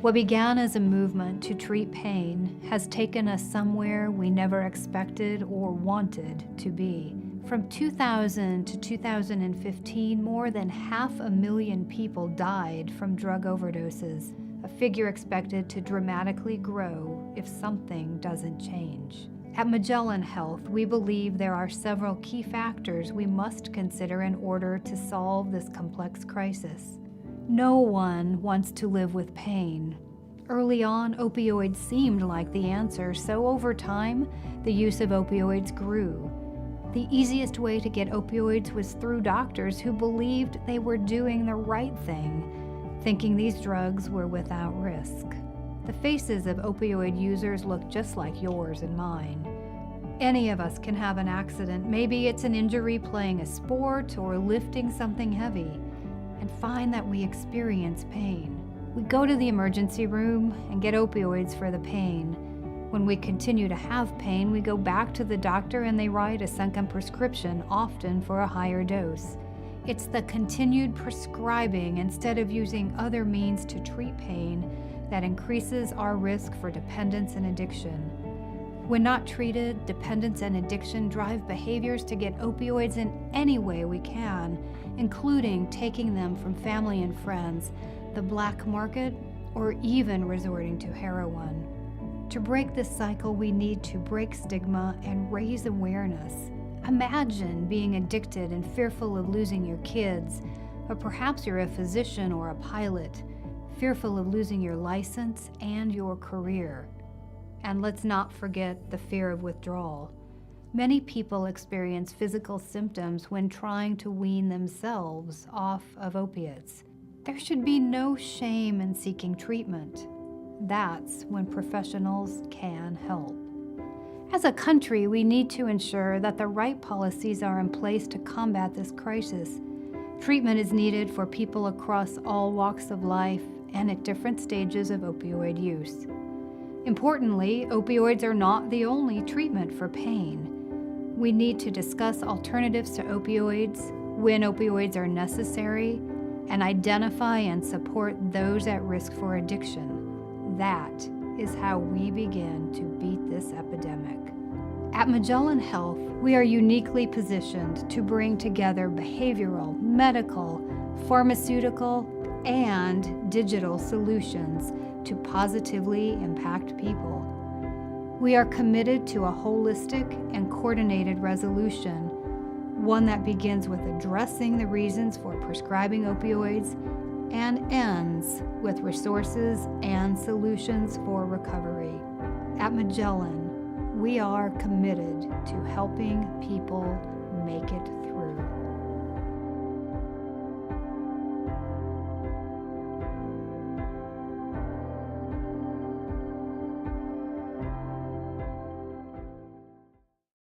What began as a movement to treat pain has taken us somewhere we never expected or wanted to be. From 2000 to 2015, more than 500,000 people died from drug overdoses, a figure expected to dramatically grow if something doesn't change. At Magellan Health, we believe there are several key factors we must consider in order to solve this complex crisis. No one wants to live with pain. Early on, opioids seemed like the answer, so over time, the use of opioids grew. The easiest way to get opioids was through doctors who believed they were doing the right thing, thinking these drugs were without risk. The faces of opioid users look just like yours and mine. Any of us can have an accident. Maybe it's an injury playing a sport or lifting something heavy, and find that we experience pain. We go to the emergency room and get opioids for the pain. When we continue to have pain, we go back to the doctor and they write a second prescription, often for a higher dose. It's the continued prescribing instead of using other means to treat pain that increases our risk for dependence and addiction. When not treated, dependence and addiction drive behaviors to get opioids in any way we can, including taking them from family and friends, the black market, or even resorting to heroin. To break this cycle, we need to break stigma and raise awareness. Imagine being addicted and fearful of losing your kids, or perhaps you're a physician or a pilot, fearful of losing your license and your career. And let's not forget the fear of withdrawal. Many people experience physical symptoms when trying to wean themselves off of opiates. There should be no shame in seeking treatment. That's when professionals can help. As a country, we need to ensure that the right policies are in place to combat this crisis. Treatment is needed for people across all walks of life and at different stages of opioid use. Importantly, opioids are not the only treatment for pain. We need to discuss alternatives to opioids, when opioids are necessary, and identify and support those at risk for addiction. That is how we begin to beat this epidemic. At Magellan Health, we are uniquely positioned to bring together behavioral, medical, pharmaceutical, and digital solutions to positively impact people. We are committed to a holistic and coordinated resolution, one that begins with addressing the reasons for prescribing opioids and ends with resources and solutions for recovery. At Magellan, we are committed to helping people make it through.